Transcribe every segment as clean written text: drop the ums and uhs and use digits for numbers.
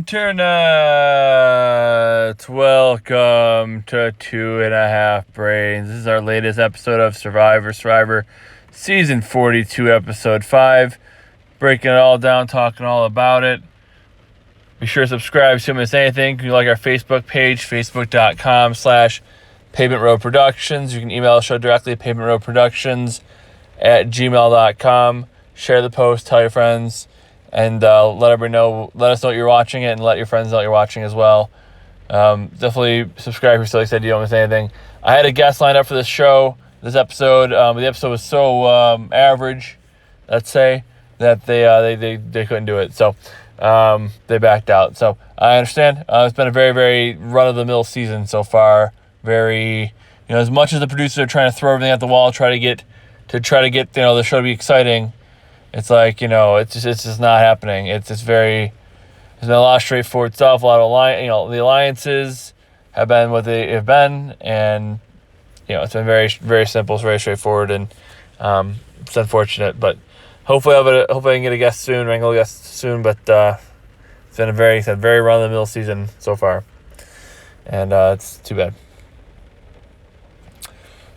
Internet! Welcome to 2.5 Brains. This is our latest episode of Survivor, Season 42, Episode 5. Breaking it all down, talking all about it. Be sure to subscribe so you don't miss anything. You can like our Facebook page, facebook.com/Pavement Road Productions. You can email the show directly at pavementroadproductions@gmail.com. Share the post, tell your friends. And let everybody know, let us know that you're watching it, and let your friends know you're watching as well. Definitely subscribe if you're still excited you don't miss anything. I had a guest lined up for this show, this episode. The episode was so average, let's say, that they couldn't do it. So they backed out. So I understand. It's been a very, very run-of-the-mill season so far. Very, as much as the producers are trying to throw everything at the wall, try to get the show to be exciting. It's like, it's just not happening. It's been a lot of straightforward stuff. A lot of the alliances have been what they have been, and it's been very, very simple. It's very straightforward, and it's unfortunate. But hopefully I can get a guest soon, wrangle a guest soon. But it's been a very run-of-the-mill season so far, and it's too bad.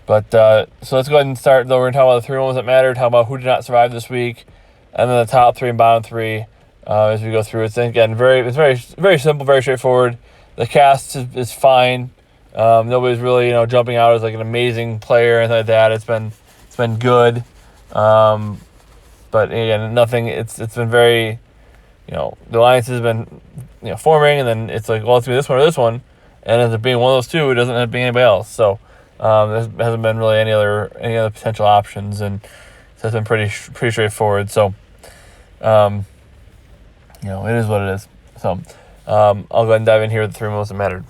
But so let's go ahead and start, though. We're going to talk about the 3 moments that mattered, talk about who did not survive this week, and then the top 3 and bottom 3 as we go through. It's, again, it's very, very simple, very straightforward. The cast is fine. Nobody's really, jumping out as like an amazing player or anything like that. It's been good. But again, nothing. It's been very, the alliance has been, forming, and then it's like, well, it's going to be this one or this one, and it ends up being one of those two. It doesn't end up being anybody else. So there hasn't been really any other potential options, and so it's been pretty straightforward. So, it is what it is. So, I'll go ahead and dive in here with the 3 moments that mattered.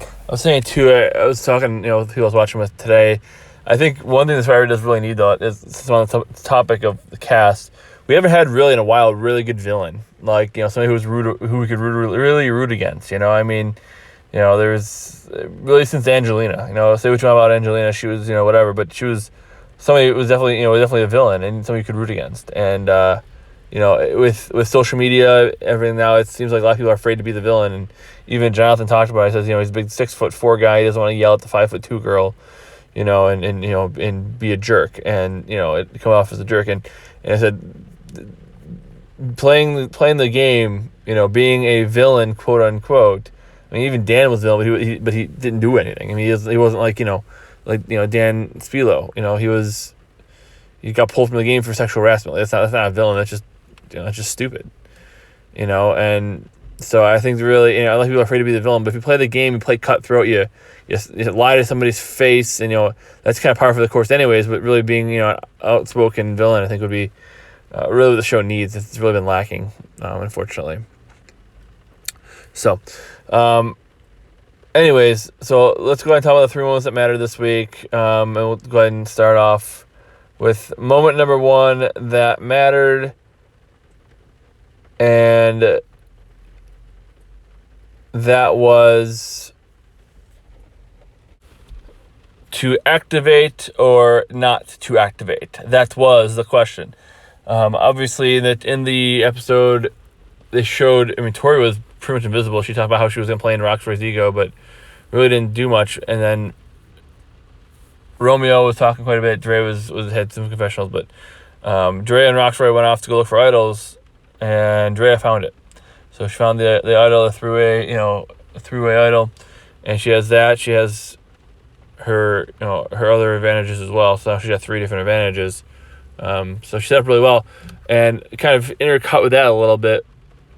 I was saying too, I was talking, with people I was watching with today. I think one thing the Survivor does really need, though, is on the topic of the cast. We haven't had really in a while a really good villain, like somebody who we could really root against. There's really since Angelina. Say what you want about Angelina, she was whatever, but she was somebody who was definitely a villain and somebody you could root against. And with social media, everything now, it seems like a lot of people are afraid to be the villain. And even Jonathan talked about it. He says he's a big 6'4" guy. He doesn't want to yell at the 5'2" girl, and be a jerk, and it come off as a jerk. And I said, playing the game, being a villain, quote unquote. I mean, even Dan was a villain, but he didn't do anything. I mean, he wasn't like Dan Spilo. He got pulled from the game for sexual harassment. That's not a villain. That's just stupid. And so I think really, a lot of people are afraid to be the villain. But if you play the game, you play cutthroat, you lie to somebody's face, and that's kind of par for the course, anyways. But really being an outspoken villain, I think would be really what the show needs. It's really been lacking, unfortunately. So. Anyways, so let's go ahead and talk about the 3 moments that mattered this week. And we'll go ahead and start off with moment number 1 that mattered. And that was to activate or not to activate. That was the question. Obviously, in the episode, they showed, Tori was pretty much invisible. She talked about how she was going to play in Rocksroy's ego, but really didn't do much. And then Romeo was talking quite a bit. Dre had some confessionals, but Dre and Rocksroy went off to go look for idols, and Drea found it. So she found the idol, a three-way idol, and she has that. She has her her other advantages as well. So now she's got 3 different advantages. So she set up really well, and kind of intercut with that a little bit.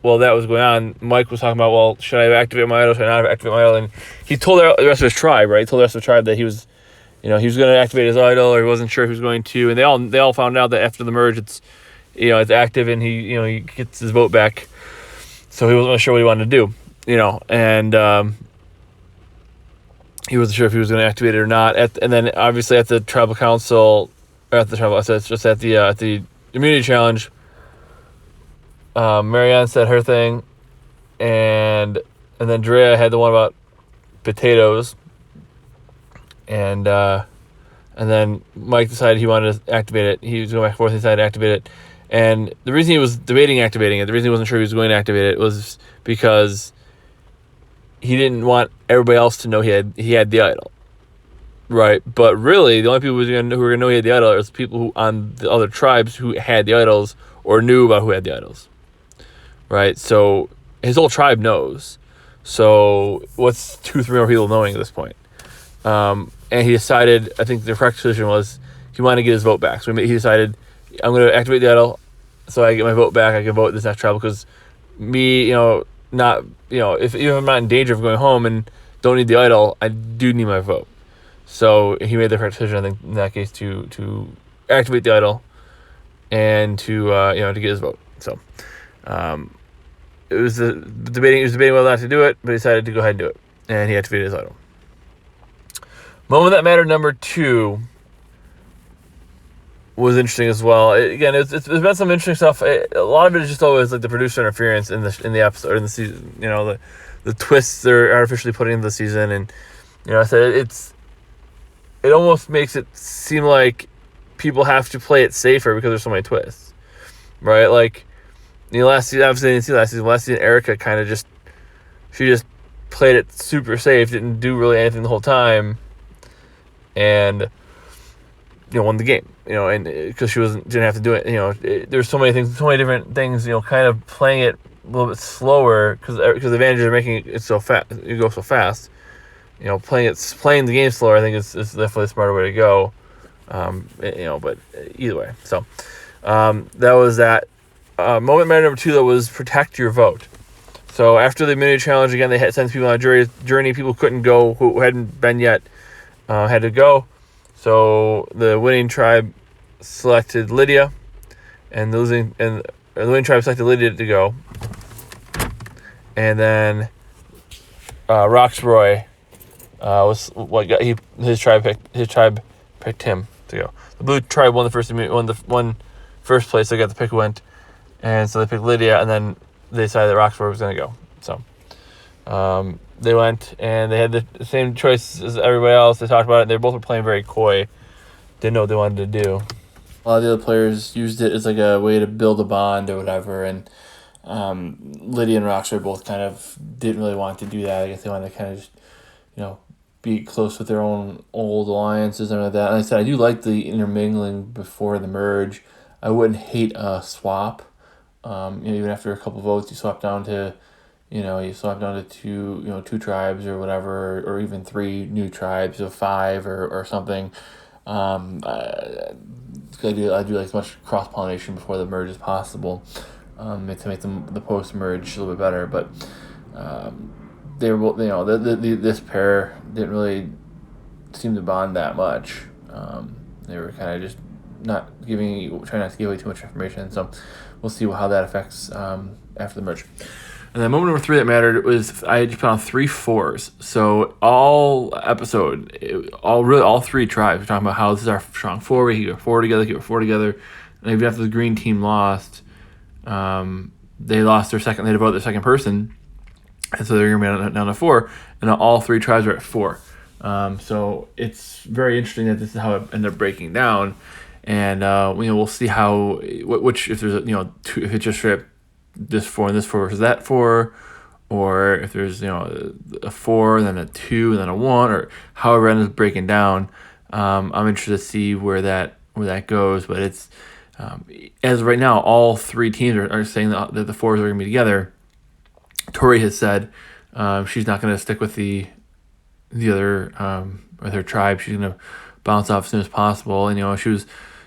While that was going on, Mike was talking about, well, should I activate my idol? Should I not activate my idol? And he told the rest of his tribe, right? He told the rest of the tribe that he was going to activate his idol, or he wasn't sure if he was going to. And they all found out that after the merge, it's active, and he gets his vote back. So he wasn't really sure what he wanted to do, and he wasn't sure if he was going to activate it or not. And then obviously at the tribal council, or at the tribal, so it's just at the immunity challenge. Marianne said her thing, and then Drea had the one about potatoes, and then Mike decided he wanted to activate it. He was going back and forth. He decided to activate it, And the reason he was debating activating it, the reason he wasn't sure he was going to activate it, was because he didn't want everybody else to know he had the idol, right? But really, the only people who were going to know he had the idol are people who on the other tribes who had the idols or knew about who had the idols, right? So his whole tribe knows. So what's 2-3 more people knowing at this point? And he decided, I think the correct decision was he wanted to get his vote back. So he decided, I'm going to activate the idol so I get my vote back. I can vote this next tribe because me, not, if even if I'm not in danger of going home and don't need the idol, I do need my vote. So he made the correct decision, I think, in that case, to activate the idol and to get his vote. So it was debating whether or not to do it, but he decided to go ahead and do it, and he activated his idol. Moment that mattered number 2 was interesting as well. There's been some interesting stuff. A lot of it is just always like the producer interference in the episode or in the season. The twists they're artificially putting into the season, and I said it almost makes it seem like people have to play it safer because there's so many twists, right? Like last season, obviously I didn't see last season. Last season, Erica kind of just played it super safe, didn't do really anything the whole time, and won the game, and because she didn't have to do it, there's so many things, so many different things, kind of playing it a little bit slower because the advantages are making it so fast, you go so fast, playing the game slower, I think is definitely a smarter way to go, but either way, so that was that. Moment matter number 2 though was protect your vote. So after the immunity challenge, again, they had sent people on a journey. People couldn't go who hadn't been yet, had to go. So the winning tribe selected Lydia, and the winning tribe selected Lydia to go. And then Roxroy was what got his tribe picked him to go. The blue tribe won first place. They got the pick went, and so they picked Lydia, and then they decided that Roxroy was going to go. So they went, and they had the same choice as everybody else. They talked about it. They both were playing very coy. Didn't know what they wanted to do. A lot of the other players used it as like a way to build a bond or whatever. And Lydia and Roxroy both kind of didn't really want to do that. I guess they wanted to kind of just, be close with their own old alliances and all that. And I said, I do like the intermingling before the merge. I wouldn't hate a swap. Even after a couple votes, you swap down to two tribes or whatever, or even 3 new tribes of 5 or something. I do like as much cross pollination before the merge as possible, to make the post merge a little bit better. But they were both, this pair didn't really seem to bond that much. They were kind of just trying not to give away too much information. So we'll see how that affects after the merge. And then moment number 3 that mattered was I just put on 3 4s. So all 3 tribes were talking about how this is our strong 4. We keep our 4 together, And even after the green team lost, they lost their second. They had to vote their second person, and so they're going to be down to 4. And all 3 tribes are at 4. So it's very interesting that this is how it ended up breaking down. And we'll see how if there's if it's just straight this 4 and this 4 versus that 4, or if there's a 4 and then a 2 and then a 1, or however it ends up breaking down. I'm interested to see where that goes, but it's as of right now, all 3 teams are saying that the 4s are going to be together. Tori has said she's not going to stick with the other with her tribe. She's going to bounce off as soon as possible. And she was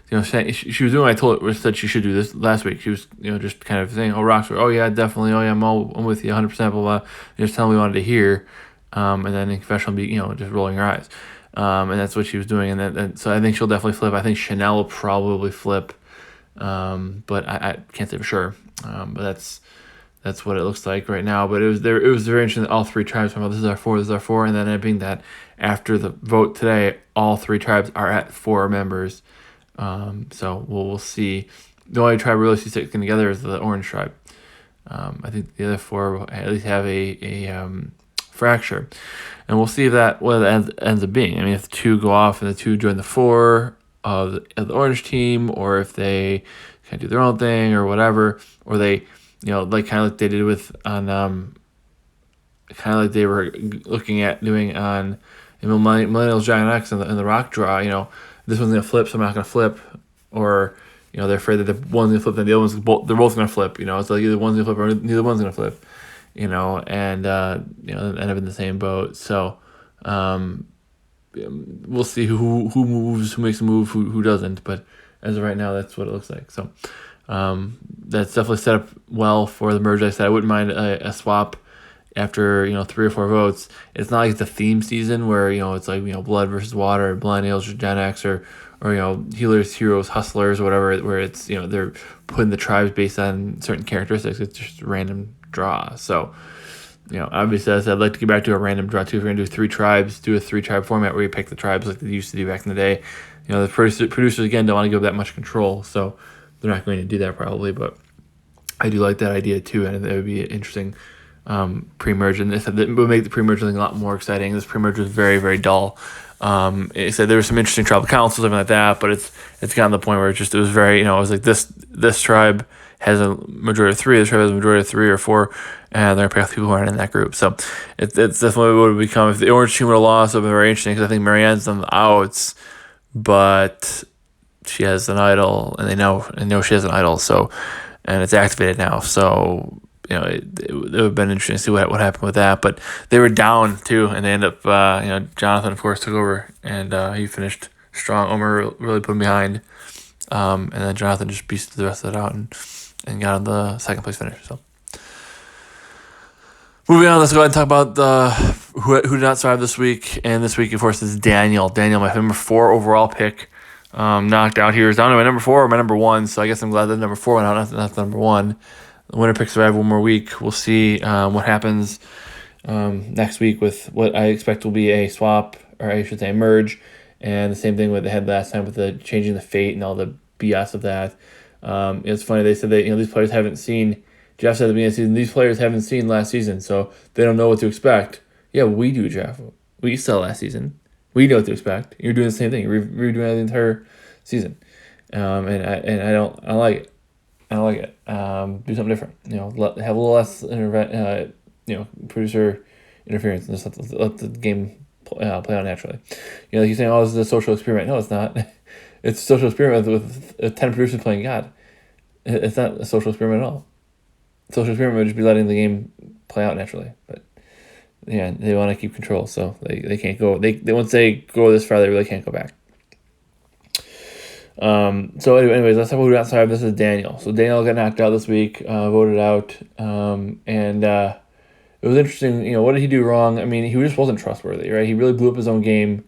she was doing what I told her, said she should do this last week. She was, just kind of saying, Roxroy, oh yeah, definitely, oh yeah, I'm with you 100%, blah, blah, just telling me what we wanted to hear, and then in confessional, be, just rolling her eyes, and that's what she was doing, and so I think she'll definitely flip. I think Chanel will probably flip, but I can't say for sure, but that's what it looks like right now. But it was very interesting that all 3 tribes were, this is our 4, and then it being that after the vote today, all 3 tribes are at 4 members. So we'll see. The only tribe we really see sticking together is the orange tribe. I think the other 4 will at least have a fracture, and we'll see what it ends up being. I mean, if the 2 go off and the 2 join the 4 of the orange team, or if they kind of do their own thing or whatever, or they, like kind of like they did with on, kind of like they were looking at doing on Millennials Giant X and the Rock Draw. This one's gonna flip, so I'm not gonna flip, or they're afraid that the one's gonna flip, then the other they're both gonna flip. It's like either one's gonna flip or neither one's gonna flip. And end up in the same boat. So, we'll see who moves, who makes a move, who doesn't. But as of right now, that's what it looks like. So, that's definitely set up well for the merge. Like I said, I wouldn't mind a swap after 3 or 4 votes. It's not like it's a theme season where it's like blood versus water, millennials or Gen X or healers, heroes, hustlers, or whatever. Where it's they're putting the tribes based on certain characteristics. It's just random draw. So, obviously, as I'd like to get back to a random draw too. If we're gonna do 3 tribes, do a 3-tribe format where you pick the tribes like they used to do back in the day. The producers again don't want to give that much control, so they're not going to do that probably. But I do like that idea too, and it would be an interesting pre-merge, and it would make the pre-merge thing a lot more exciting. This pre-merge was very, very dull. It said there were some interesting tribal councils, something like that, but it's gotten to the point where it was very, it was like this tribe has a majority of 3, this tribe has a majority of 3 or 4, and they're going to pick out people who aren't in that group. So it's definitely what it would become. If the orange team would have lost, it would be very interesting, because I think Marianne's on the outs, but she has an idol, and they know she has an idol, so, and it's activated now, so it would have been interesting to see what happened with that. But they were down too, and they ended up Jonathan of course took over, and he finished strong. Omer really put him behind, and then Jonathan just beasted the rest of it out and got on the second place finish. So moving on, let's go ahead and talk about who did not survive this week. And this week, of course, is Daniel. Daniel, my number 4 overall pick, knocked out here. Is down to my number 4 or my number 1. So I guess I'm glad that number 4 went out, not the number 1. The winner pick survive one more week. We'll see what happens next week with what I expect will be a swap, or I should say a merge, and the same thing what they had last time with the changing the fate and all the BS of that. It's funny, they said that these players haven't seen. Jeff said at the beginning of the season, these players haven't seen last season, so they don't know what to expect. Yeah, we do, Jeff. We saw last season. We know what to expect. You're doing the same thing. You're redoing the entire season, and I don't like it. I don't like it. Do something different. Have a little less producer interference, and just let the game play out naturally. Like you're saying, this is a social experiment. No, it's not. It's a social experiment with 10 producers playing God. It's not a social experiment at all. Social experiment would just be letting the game play out naturally. But yeah, they want to keep control, so they can't go. They once they go this far, they really can't go back. So anyways, let's talk about who got survived. This is Daniel. So Daniel got knocked out this week, voted out, and it was interesting. What did he do wrong? I mean, he just wasn't trustworthy, right? He really blew up his own game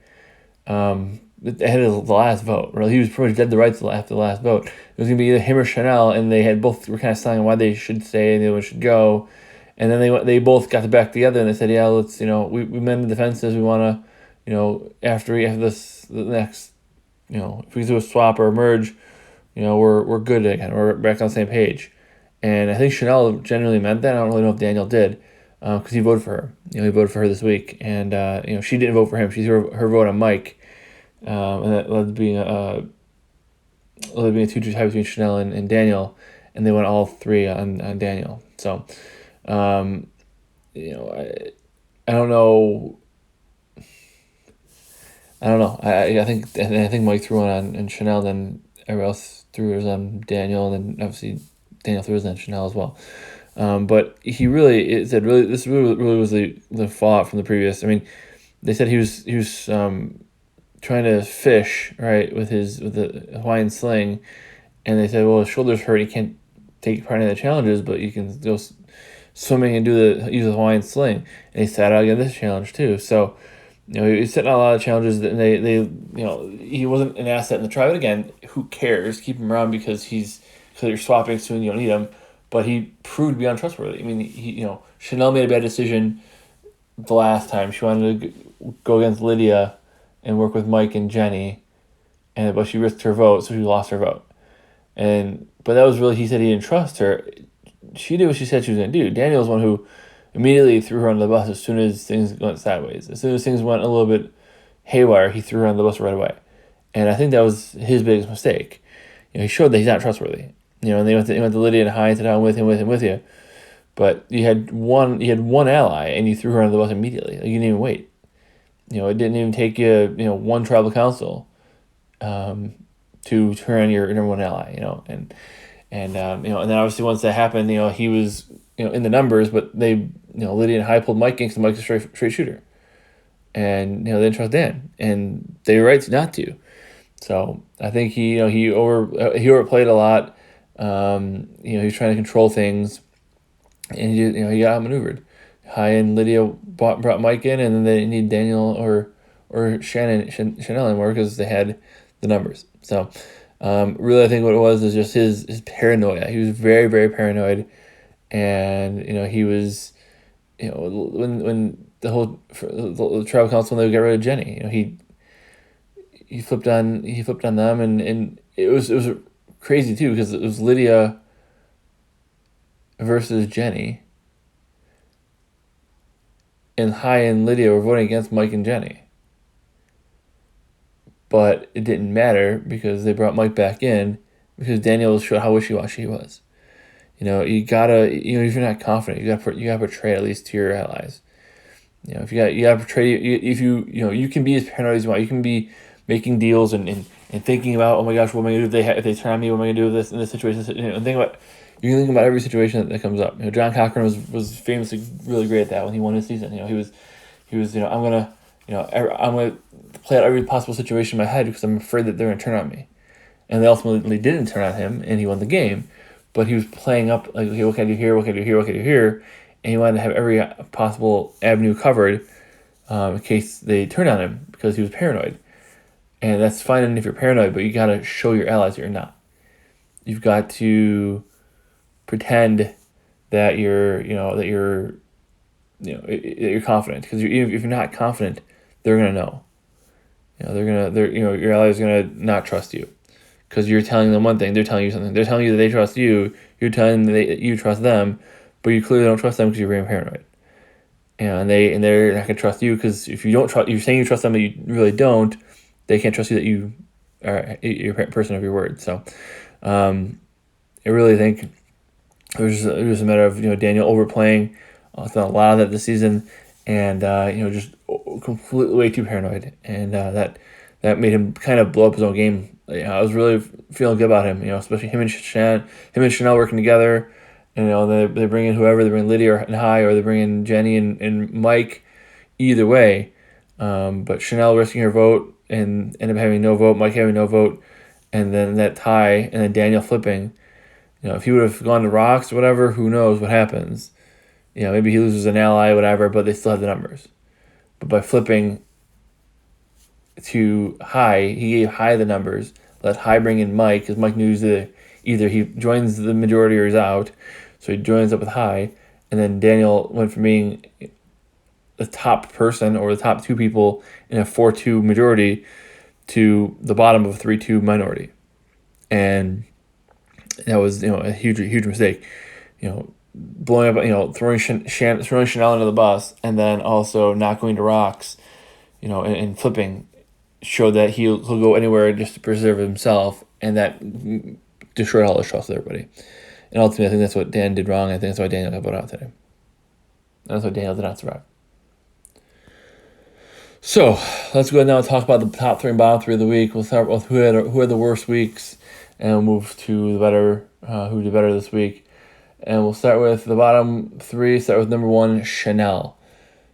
ahead of the last vote. Really, he was pretty much dead to rights after the last vote. It was gonna be either him or Chanel, and they had both were kind of selling why they should stay and the other one should go, and then they both got back together and they said, yeah, let's we mend the defenses. We want to after this the next. If we do a swap or a merge, we're good again. We're back on the same page. And I think Chanel genuinely meant that. I don't really know if Daniel did, because he voted for her. He voted for her this week, and she didn't vote for him. She threw her vote on Mike, and that led to being a 2-2 tie between Chanel and Daniel, and they went all 3 on Daniel. So, I don't know. I think Mike threw one on Chanel, then everyone else threw his on Daniel, and then obviously Daniel threw his on Chanel as well. But he really this really was the fallout from the previous. I mean, they said he was trying to fish right with the Hawaiian sling, and they said, well, his shoulder's hurt, he can't take part in the challenges, but you can go swimming and use the Hawaiian sling. And he sat out again this challenge too. So. He's sitting on a lot of challenges, and they he wasn't an asset in the tribe. But again, who cares? Keep him around because you're swapping soon. You don't need him, but he proved to be untrustworthy. I mean, Chanel made a bad decision the last time. She wanted to go against Lydia and work with Mike and Jenny, but she risked her vote, so she lost her vote. But that was really, he said he didn't trust her. She did what she said she was going to do. Daniel was one who immediately threw her under the bus as soon as things went sideways. As soon as things went a little bit haywire, he threw her under the bus right away. And I think that was his biggest mistake. He showed that he's not trustworthy. And they went to Lydia and Hai and said, "I'm with you." But you had one ally, and you threw her under the bus immediately. Like, you didn't even wait. It didn't even take you, one tribal council, to turn on your number one ally. And then obviously once that happened, he was, in the numbers, but they, Lydia and Hai pulled Mike in because Mike's a straight shooter, and they didn't trust Dan, and they were right not to. So I think he overplayed a lot. He was trying to control things, and he got outmaneuvered. Hai and Lydia brought Mike in, and then they didn't need Daniel or Chanel anymore because they had the numbers. So really, I think what it was is just his paranoia. He was very, very paranoid, and he was, when the tribal council, when they got rid of Jenny, he flipped on them, and it was crazy too, because it was Lydia versus Jenny, and Hai and Lydia were voting against Mike and Jenny. But it didn't matter because they brought Mike back in, because Daniel showed how wishy-washy he was. You gotta, if you're not confident, you gotta portray at least to your allies. If you gotta portray, if you can be as paranoid as you want. You can be making deals and thinking about, oh my gosh, what am I gonna do if they turn on me? What am I gonna do with this in this situation? And you can think about every situation that comes up. John Cochran was famously really great at that when he won his season. He was I'm gonna play out every possible situation in my head because I'm afraid that they're gonna turn on me. And they ultimately didn't turn on him, and he won the game. But he was playing up like, okay, what can I do here? What can I do here? What can I do here? And he wanted to have every possible avenue covered in case they turned on him, because he was paranoid. And that's fine if you're paranoid, but you gotta show your allies that you're not. You've got to pretend that you're confident, because if you're not confident, they're gonna know. Your allies are gonna not trust you, because you're telling them one thing, they're telling you something. They're telling you that they trust you. You're telling them that you trust them, but you clearly don't trust them because you're being paranoid. And they're not gonna trust you, because if you don't trust, you're saying you trust them, but you really don't. They can't trust you that you are a person of your word. So, I really think it was a matter of Daniel overplaying. It's done a lot of that this season, and just completely way too paranoid, and that made him kind of blow up his own game. I was really feeling good about him, especially him and Chanel working together. And they bring in whoever, they bring Lydia and Hai, or they bring in Jenny and Mike. Either way, but Chanel risking her vote and ended up having no vote, Mike having no vote, and then that tie, and then Daniel flipping. If he would have gone to Rocks or whatever, who knows what happens. Maybe he loses an ally, whatever, but they still have the numbers. But by flipping to Hai, he gave Hai the numbers, let Hai bring in Mike, because Mike knew that either he joins the majority or he's out, so he joins up with Hai, and then Daniel went from being the top person or the top two people in a 4-2 majority to the bottom of a 3-2 minority. And that was a huge mistake. Blowing up, throwing Chanel under the bus, and then also not going to Rocks, and flipping, showed that he'll go anywhere just to preserve himself, and that destroyed all his trust with everybody. And ultimately, I think that's what Dan did wrong. I think that's why Daniel got voted out today. That's why Daniel did not survive. So let's go ahead now and talk about the top 3 and bottom 3 of the week. We'll start with who had the worst weeks, and we'll move to the better, who did better this week. And we'll start with the bottom 3. Start with number 1, Chanel.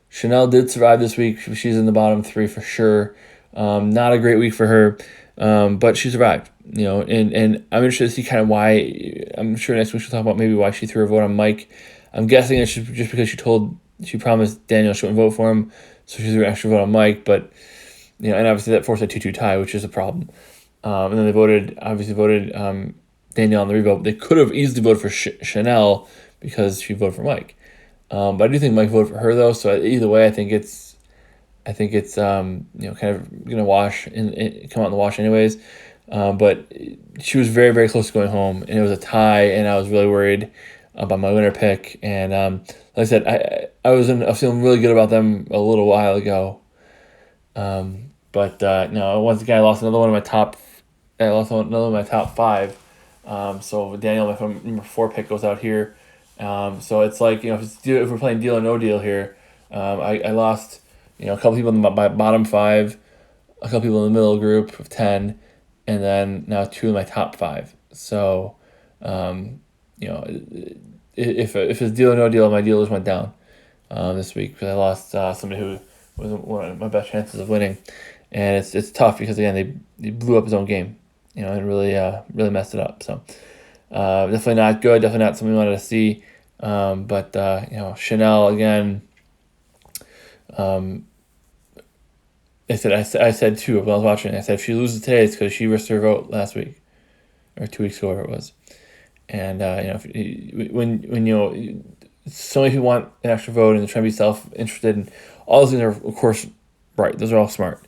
Chanel did survive this week. She's in the bottom 3 for sure. Not a great week for her, but she survived. And I'm interested to see kind of why. I'm sure next week she'll talk about maybe why she threw her vote on Mike. I'm guessing it's just because she promised Daniel she wouldn't vote for him, so she threw an extra vote on Mike. But and obviously that forced a 2-2 tie, which is a problem. And then they voted Danielle on the revote. They could have easily voted for Chanel because she voted for Mike. But I do think Mike voted for her though. So either way, I think it's kind of gonna wash and come out in the wash anyways. But she was very, very close to going home, and it was a tie, and I was really worried about my winner pick. And like I said, I was feeling really good about them a little while ago. But no, once again, I lost another one of my top 5. So Daniel, my number 4 pick, goes out here. So it's like, if we're playing deal or no deal here, I lost, a couple people in my bottom 5, a couple people in the middle group of 10, and then now 2 in my top 5. So, if it's deal or no deal, my dealers went down this week because I lost somebody who was one of my best chances of winning, and it's tough because again they blew up his own game, and really messed it up. So definitely not good. Definitely not something we wanted to see. But Chanel again. I said too when I was watching. I said if she loses today, it's because she risked her vote last week, or 2 weeks ago, whatever it was. And when so many people want an extra vote and they're trying to be self-interested, and all those things are of course right. Those are all smart.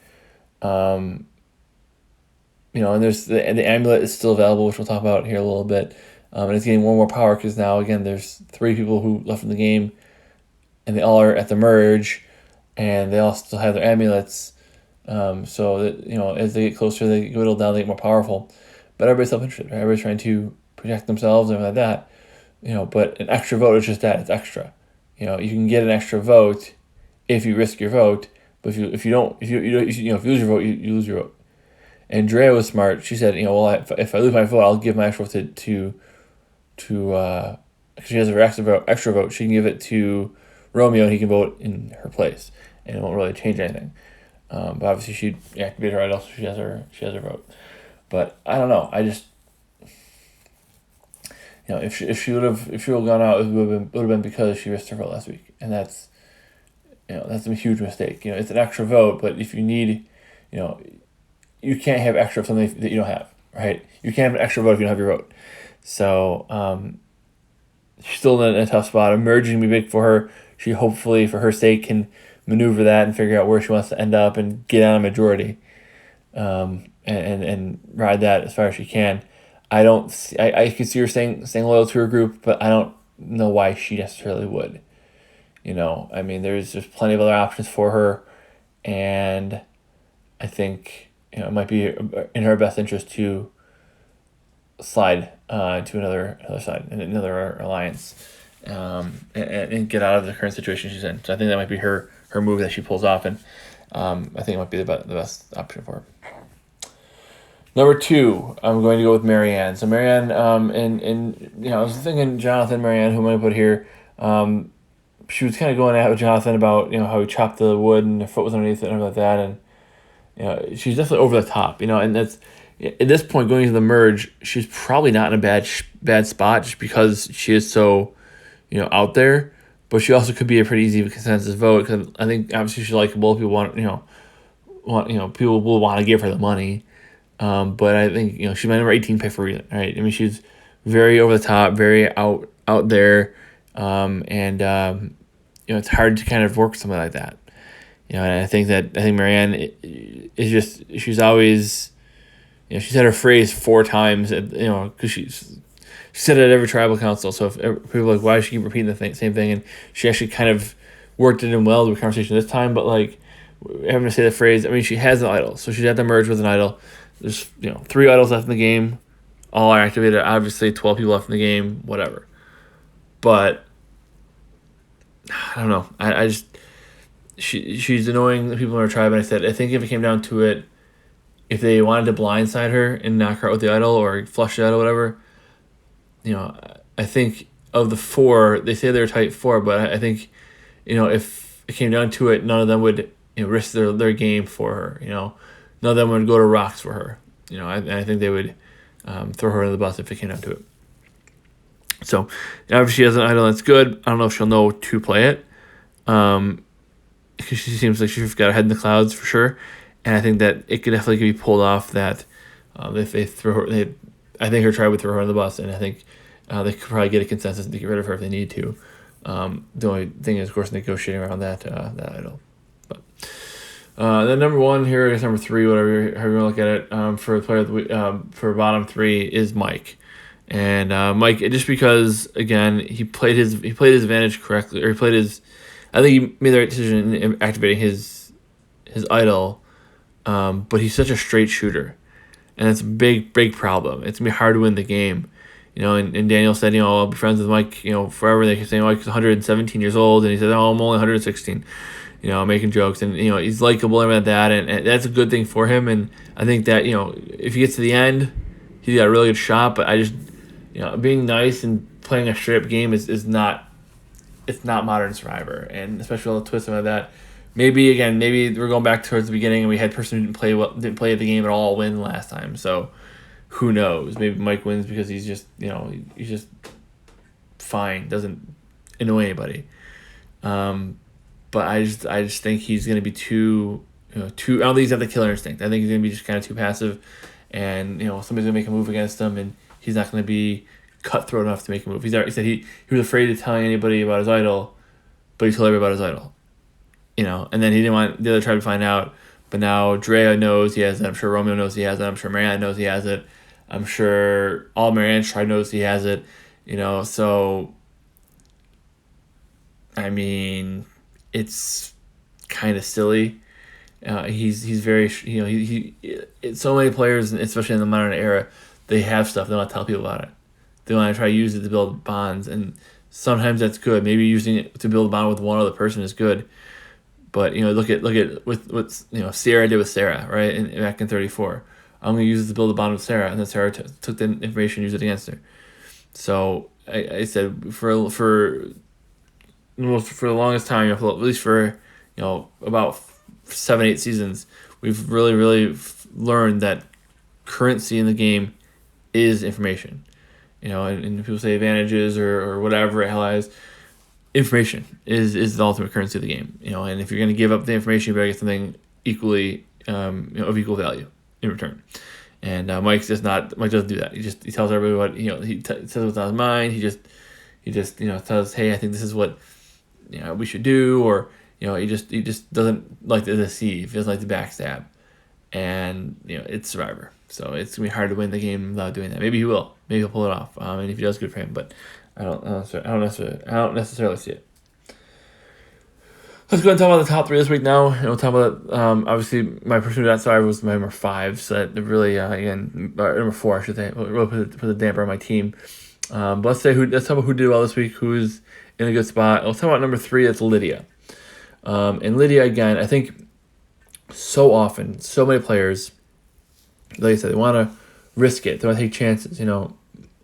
And there's the amulet is still available, which we'll talk about here a little bit. And it's getting more power because now again there's 3 people who left in the game, and they all are at the merge, and they all still have their amulets. So that as they get closer, they whittle down, they get more powerful. But everybody's self-interested, right? Everybody's trying to protect themselves and like that. But an extra vote is just that, it's extra. You can get an extra vote if you risk your vote, but if you lose your vote, you lose your vote. And Drea was smart. She said, if I lose my vote, I'll give my extra vote to she has her extra vote. She can give it to Romeo, and he can vote in her place, and it won't really change anything. But obviously she activated her idol, so she has her vote. But I don't know. I just if she would have gone out, it would have been because she risked her vote last week, and that's a huge mistake. It's an extra vote, but if you need, you can't have extra of something that you don't have, right? You can't have an extra vote if you don't have your vote. So she's still in a tough spot. Emerging will be big for her. She hopefully, for her sake, can maneuver that and figure out where she wants to end up and get on a majority, and ride that as far as she can. I can see her staying loyal to her group, but I don't know why she necessarily would. There's plenty of other options for her, and I think it might be in her best interest to slide to another side and another alliance, and get out of the current situation she's in. So I think that might be her move that she pulls off, and I think it might be the best option for her. Number 2, I'm going to go with Marianne. So Marianne, I was thinking Jonathan, Marianne, who am I going to put here? She was kind of going at with Jonathan about how he chopped the wood and her foot was underneath it and everything like that, and she's definitely over the top, and that's at this point going into the merge, she's probably not in a bad spot just because she is so out there, but she also could be a pretty easy consensus vote because I think obviously she's likable. People people will want to give her the money. But I think she's my number 18 pick for a reason, right? She's very over the top, very out there, and it's hard to kind of work something like that, and I think Marianne is she's always, she's had her phrase 4 times, because she said it at every tribal council. So if people are like, why does she keep repeating the same thing? And she actually kind of worked it in well to the conversation this time, but having to say the phrase, she has an idol, so she's at the merge with an idol. There's 3 idols left in the game, all are activated. Obviously, 12 people left in the game, whatever. But I don't know. I just she's annoying the people in her tribe. And I think if it came down to it, if they wanted to blindside her and knock her out with the idol or flush it out or whatever, I think of the 4, they say they're tight 4, but I think if it came down to it, none of them would risk their game for her. None of them would go to rocks for her. I think they would throw her under the bus if it came down to it. So, obviously she has an idol that's good. I don't know if she'll know to play it, because she seems like she's got her head in the clouds for sure. And I think that it could definitely be pulled off that if they throw her, I think her tribe would throw her under the bus, and I think they could probably get a consensus to get rid of her if they need to. The only thing is, of course, negotiating around that idol. But then number 1 here, I guess number 3, whatever however you want to look at it, for the player of the week, for bottom 3 is Mike, and Mike, just because again he played his advantage correctly, or I think he made the right decision in activating his idol, but he's such a straight shooter, and it's a big problem. It's gonna be hard to win the game. And Daniel said, I'll be friends with Mike, forever. They keep saying Mike's 117 years old, and he said, I'm only 116. Making jokes, and he's likable and that, and that's a good thing for him. And I think that if he gets to the end, he's got a really good shot. But I just being nice and playing a straight up game is not, it's not modern Survivor, and especially all the twists like that. Maybe we're going back towards the beginning, and we had a person who didn't play the game at all win last time. So who knows? Maybe Mike wins because he's just he's just fine, doesn't annoy anybody. But I just think he's going to be too. I don't think he's got the killer instinct. I think he's going to be just kind of too passive, and somebody's going to make a move against him, and he's not going to be cutthroat enough to make a move. He said he was afraid of telling anybody about his idol, but he told everybody about his idol. And then he didn't want the other tribe to find out. But now Drea knows he has it. I'm sure Romeo knows he has it. I'm sure Marianne knows he has it. I'm sure all Marianne's tribe knows he has it. So I mean, it's kind of silly. He's very so many players, especially in the modern era, they have stuff, they want to tell people about it. They want to try to use it to build bonds, and sometimes that's good. Maybe using it to build a bond with one other person is good. But look at what Sierra did with Sarah, right? Back in 34. I'm gonna use it to build a bond with Sarah, and then Sarah took the information and used it against her. So I said for the longest time, at least for about 7-8 seasons, we've really learned that currency in the game is information. And people say advantages or whatever it has. Information is the ultimate currency of the game. And if you're going to give up the information, you better get something equally of equal value in return. And Mike doesn't do that. He tells everybody what he says what's on his mind. He just tells, hey, I think this is what we should do, or he just doesn't like to deceive. He doesn't like to backstab, and it's Survivor, so it's gonna be hard to win the game without doing that. Maybe he will. Maybe he'll pull it off. And if he does, good for him. But I don't necessarily see it. Let's go and talk about the top 3 this week now. We'll talk about obviously my person who got Survivor was my number 5, so that really number 4 I should say. Really put the damper on my team. But let's talk about who did well this week. Who's in a good spot. Let's talk about number 3. That's Lydia. And Lydia, again, I think so often, so many players, like I said, they want to risk it. They want to take chances.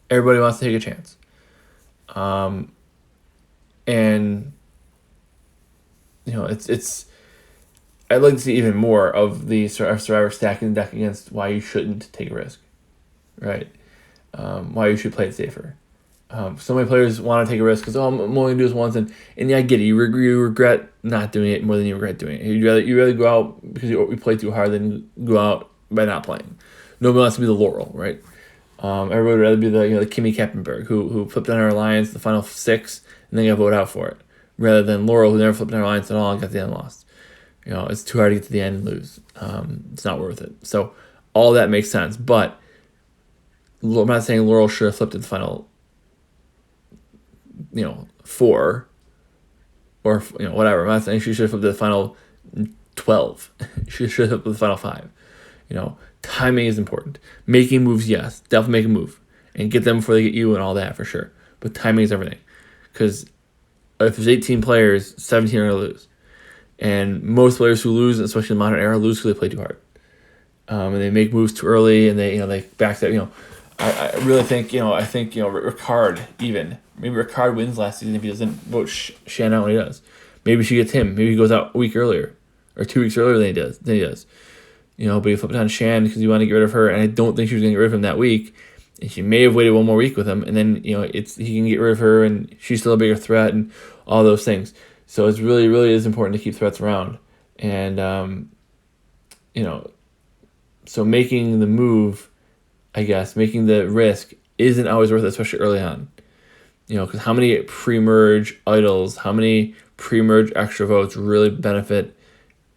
Everybody wants to take a chance. And it's I'd like to see even more of the Survivor stacking the deck against why you shouldn't take a risk, right? Why you should play it safer. So many players want to take a risk because I'm only going to do this once, and I get it. You regret not doing it more than you regret doing it. You'd rather go out because you play too hard than go out by not playing. Nobody wants to be the Laurel, right? Everybody would rather be the Kimmy Kappenberg who flipped on her alliance the final 6 and then got voted out for it, rather than Laurel who never flipped on her alliance at all and got to the end and lost. It's too hard to get to the end and lose. It's not worth it. So all that makes sense, but I'm not saying Laurel should have flipped at the final 4 or whatever. I'm not saying she should have flipped to the final 12. She should have flipped to the final 5. Timing is important. Making moves, yes, definitely make a move and get them before they get you and all that for sure. But timing is everything, because if there's 18 players, 17 are gonna lose, and most players who lose, especially in the modern era, lose because they play too hard, and they make moves too early, and they back that. I really think Ricard, even maybe Ricard wins last season if he doesn't vote Shan out when he does. Maybe she gets him. Maybe he goes out a week earlier or 2 weeks earlier than he does. But he flipped on Shan because he wanted to get rid of her, and I don't think she was going to get rid of him that week. And she may have waited one more week with him, and then he can get rid of her, and she's still a bigger threat, and all those things. So it's really, really is important to keep threats around, and so making the move, I guess, making the risk isn't always worth it, especially early on. Because how many pre-merge idols, how many pre-merge extra votes really benefit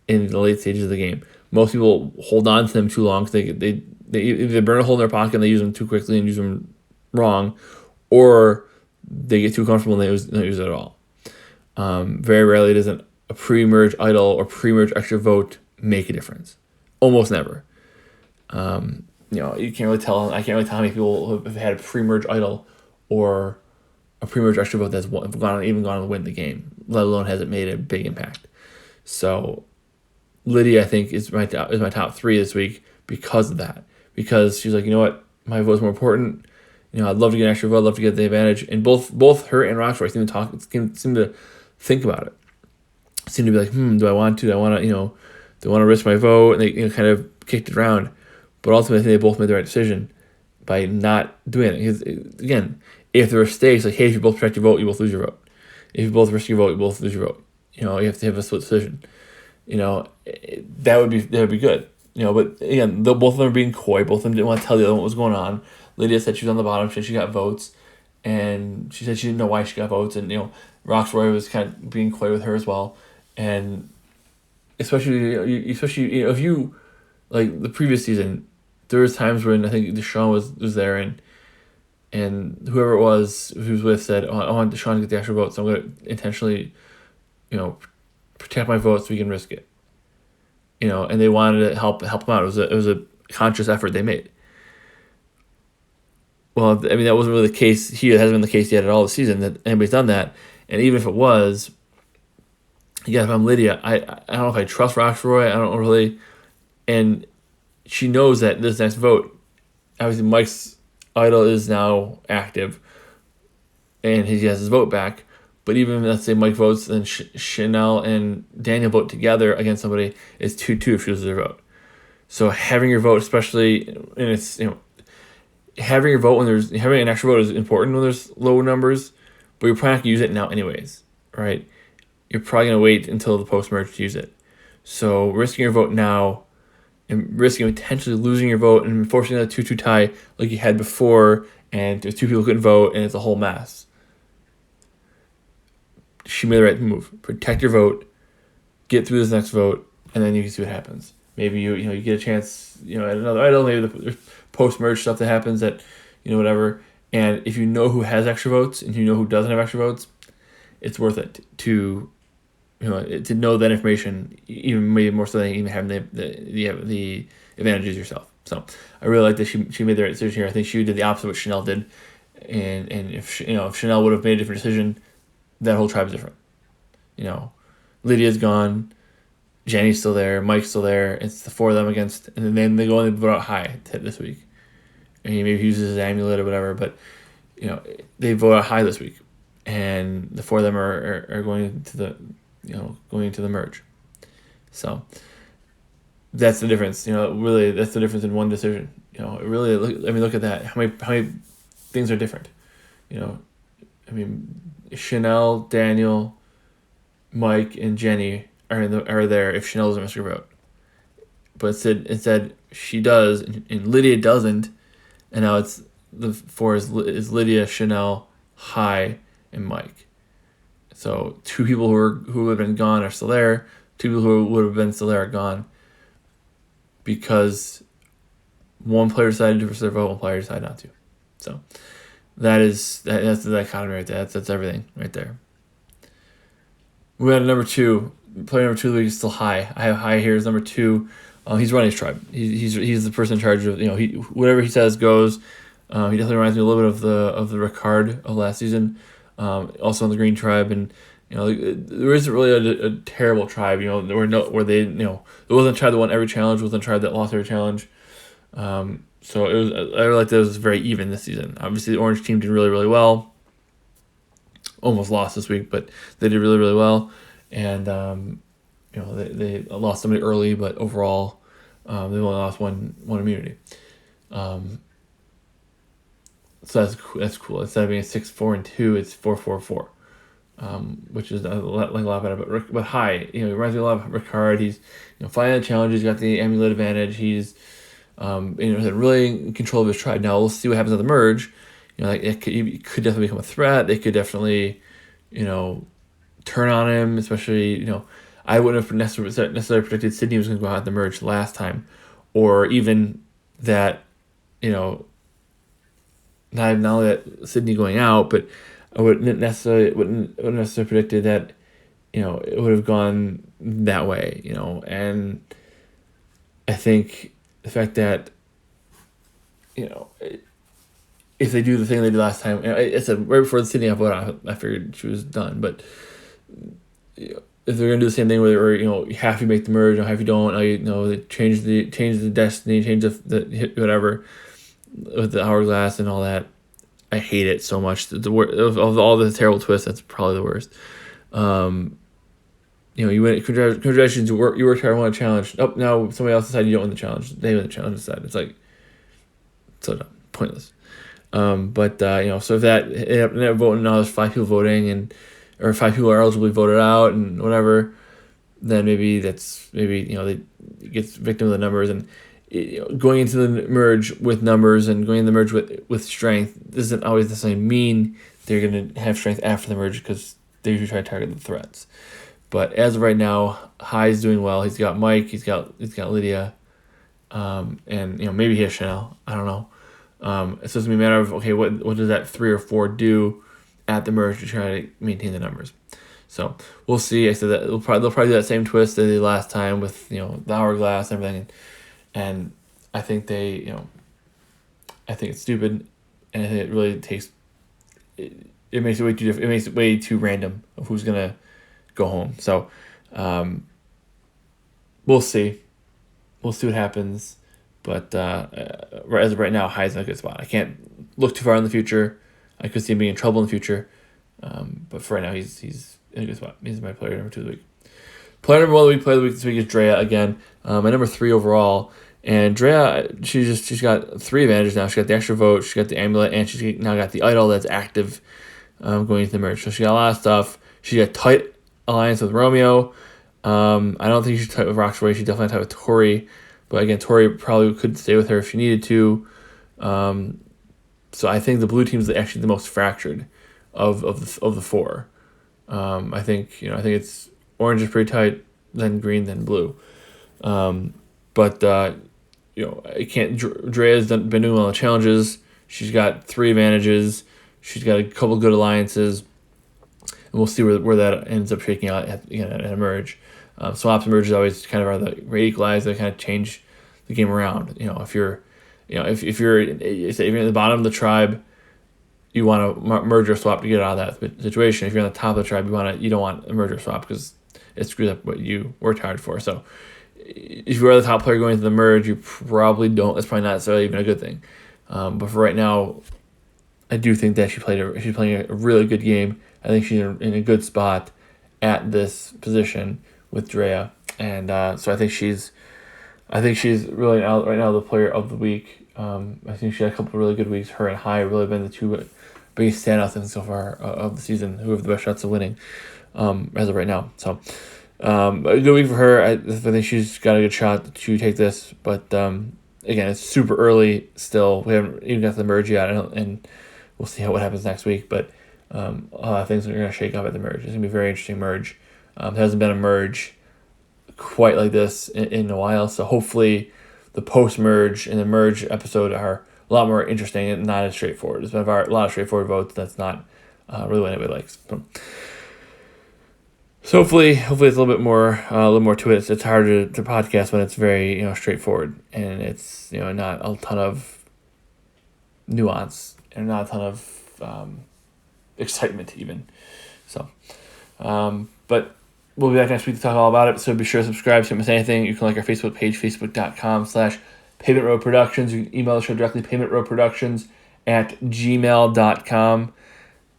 in the late stages of the game? Most people hold on to them too long because they either burn a hole in their pocket and they use them too quickly and use them wrong, or they get too comfortable and they don't use it at all. Very rarely does a pre-merge idol or pre-merge extra vote make a difference. Almost never. you can't really tell. I can't really tell how many people have had a pre-merge idol or a pre-merge extra vote that's gone on to win the game, let alone has it made a big impact. So Lydia, I think, is my top 3 this week because of that. Because she's like, you know what, my vote's more important. I'd love to get an extra vote. I'd love to get the advantage. And both her and Roxroy seem to think about it. Seem to be like, do I want to? Do I want to risk my vote? And they kind of kicked it around. But ultimately, I think they both made the right decision by not doing it. Because, again, if there are stakes, like, hey, if you both protect your vote, you both lose your vote. If you both risk your vote, you both lose your vote. You have to have a split decision. That would be good. But again, both of them are being coy. Both of them didn't want to tell the other one what was going on. Lydia said she was on the bottom. She got votes, and she said she didn't know why she got votes. And Roxroy was kind of being coy with her as well. And especially if you like the previous season, there was times when I think Deshaun was there, and whoever it was who was with said, I want Deshaun to get the extra vote, so I'm going to intentionally, protect my vote so we can risk it. And they wanted to help him out. It was a conscious effort they made. Well, I mean, that wasn't really the case here. It hasn't been the case yet at all this season that anybody's done that. And even if it was, if I'm Lydia, I don't know if I trust Roxroy. I don't really. And she knows that this next vote, obviously Mike's idol is now active, and he has his vote back. But even let's say Mike votes, then Chanel and Daniel vote together against somebody, is 2-2 if she loses their vote. So having your vote, especially, and it's having your vote having an extra vote is important when there's low numbers, but you're probably not gonna use it now anyways, right? You're probably gonna wait until the post-merge to use it. So risking your vote now and risking potentially losing your vote and forcing a 2-2 tie like you had before, and if 2 people couldn't vote and it's a whole mess. She made the right move. Protect your vote, get through this next vote, and then you can see what happens. Maybe you get a chance, at another idol. Maybe there's post-merge stuff that happens that, whatever. And if you know who has extra votes and you know who doesn't have extra votes, it's worth it to know that information, even maybe more so than even having the advantages yourself. So I really like that she made the right decision here. I think she did the opposite of what Chanel did, and if Chanel would have made a different decision, that whole tribe is different. Lydia's gone, Jenny's still there, Mike's still there. It's the 4 of them against, and then they go and they vote out High this week. And he maybe uses his amulet or whatever, but they vote out High this week, and the 4 of them are going to the merge. So that's the difference. Really, that's the difference in one decision. Really, look at that. How many things are different? Chanel, Daniel, Mike, and Jenny are there if Chanel doesn't miss her vote. But instead she does, and Lydia doesn't, and now it's the 4 is Lydia, Chanel, High, and Mike. So 2 people who have been gone are still there. 2 people who would have been still there are gone because one player decided to pursue their vote, one player decided not to. So that's the dichotomy right there. That's everything right there. We had number 2. Player number 2 of the week is still High. I have High here as number 2. He's running his tribe. He's the person in charge of whatever he says goes. He definitely reminds me a little bit of the Ricard of last season. Also on the Green Tribe, and there isn't really a terrible tribe. There wasn't a tribe that won every challenge, wasn't a tribe that lost every challenge. So it was. I really liked that it was very even this season. Obviously, the Orange team did really, really well. Almost lost this week, but they did really, really well. And they lost somebody early, but overall, they only lost one immunity. So that's cool. Instead of being 6-4-2, it's 4-4-4, which is a lot better. But High, he reminds me a lot of Ricard. He's fighting the challenges. He's got the amulet advantage. He's really in control of his tribe. Now we'll see what happens at the merge. It could definitely become a threat. They could definitely, turn on him. Especially, I wouldn't have necessarily predicted Sydney was going to go out at the merge last time, or even that, not only that Sydney going out, but I wouldn't necessarily predicted that, it would have gone that way, and I think the fact that if they do the thing they did last time, it's right before the Sydney vote on, I figured she was done. But if they're gonna do the same thing where half you make the merge, half you don't, they change the destiny, change the whatever with the hourglass and all that. I hate it so much. Of all the terrible twists, that's probably the worst. You win. Congratulations, you worked hard, won a challenge. Oh, now somebody else decided you don't win the challenge. They win the challenge instead. It's like so dumb, pointless. So if that ended up voting, now there's 5 people voting, or 5 people are eligible to be voted out, and whatever, then maybe they gets victim of the numbers, and going into the merge with numbers and going in the merge with strength doesn't always necessarily mean they're going to have strength after the merge, because they usually try to target the threats. But as of right now, High's doing well. He's got Mike. He's got Lydia, and maybe he has Chanel. I don't know. It's just gonna be a matter of what does that 3 or 4 do at the merge to try to maintain the numbers. So we'll see. I said that they'll probably do that same twist they did last time with the hourglass and everything, and I think I think it's stupid, and I think it really takes it makes it way too different. It makes it way too random of who's gonna go home. So we'll see. We'll see what happens. But as of right now, High's in a good spot. I can't look too far in the future. I could see him being in trouble in the future. But for right now, he's in a good spot. He's my player number 2 of the week. Player number 1 of the week, player of the week this week is Drea again. My number 3 overall. And Drea, she's got 3 advantages now. She got the extra vote, she got the amulet, and she's now got the idol that's active going into the merge. So she got a lot of stuff. She got tight alliance with Romeo. I don't think she's tight with Roxbury. She's definitely tight with Tori. But again, Tori probably could stay with her if she needed to. So I think the blue team is actually the most fractured of the 4. I think it's orange is pretty tight, then green, then blue. I can't. Drea's been doing well in the challenges. She's got 3 advantages. She's got a couple good alliances, and we'll see where that ends up shaking out at a merge. Swaps and merges always kind of are the equalize that kind of change the game around. If you're in the bottom of the tribe, you want to merge or swap to get out of that situation. If you're on the top of the tribe, you don't want a merge or swap because it screws up what you worked hard for. So if you are the top player going into the merge, you probably don't. That's probably not necessarily even a good thing. But for right now, I do think that she's playing a really good game. I think she's in a good spot at this position with Drea, and so I think she's really right now the player of the week. I think she had a couple of really good weeks. Her and High have really been the 2 biggest standouts so far of the season, who have the best shots of winning as of right now. So a good week for her. I think she's got a good shot to take this, but again, it's super early still. We haven't even got to the merge yet, and we'll see what happens next week. But a lot of things are going to shake up at the merge. It's going to be a very interesting merge. There hasn't been a merge quite like this in a while, so hopefully the post-merge and the merge episode are a lot more interesting and not as straightforward. There's been a lot of straightforward votes. That's not really what anybody likes. So hopefully it's a little more to it. It's harder to podcast when it's very straightforward, and it's not a ton of nuance and not a ton of excitement even. So, but we'll be back next week to talk all about it. So be sure to subscribe so you don't miss anything. You can like our Facebook page, facebook.com/Pavement Road Productions. You can email the show directly, paymentroadproductions@gmail.com.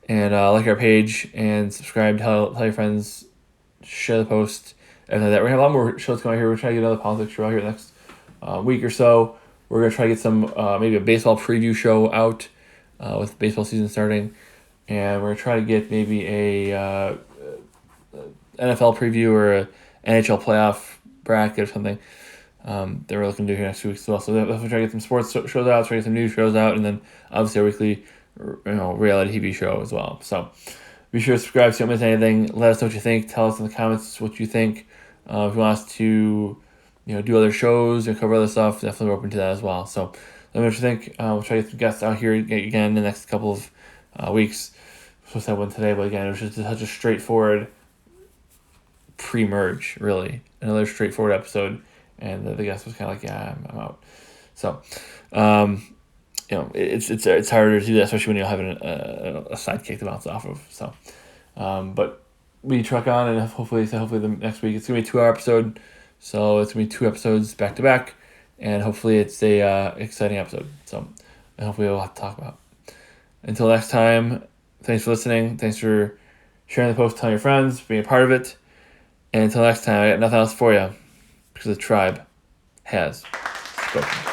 And like our page and subscribe, tell your friends, share the post, and that. We're going to have a lot more shows coming here. We're trying to get another politics show out here next week or so. We're going to try to get some, maybe a baseball preview show out with baseball season starting. And we're going to try to get maybe a NFL preview or a NHL playoff bracket or something that we're looking to do here next week as well. So we'll try to get some sports shows out, try to get some news shows out, and then obviously our weekly reality TV show as well. So be sure to subscribe so you don't miss anything. Let us know what you think. Tell us in the comments what you think. If you want us to do other shows and cover other stuff, definitely we're open to that as well. So let me know what you think. We'll try to get some guests out here again in the next couple of weeks. We're supposed to have one today, but again, it was just such a straightforward pre-merge, really. Another straightforward episode, and the guest was kind of like, yeah, I'm out. So it's harder to do that, especially when you have a sidekick to bounce off of. So, but we truck on, and hopefully the next week it's gonna be a 2-hour episode. So it's gonna be 2 episodes back to back, and hopefully it's a exciting episode. So, and hopefully we'll have to talk about. Until next time, thanks for listening. Thanks for sharing the post, telling your friends, being a part of it. And until next time, I got nothing else for you because the tribe has spoken.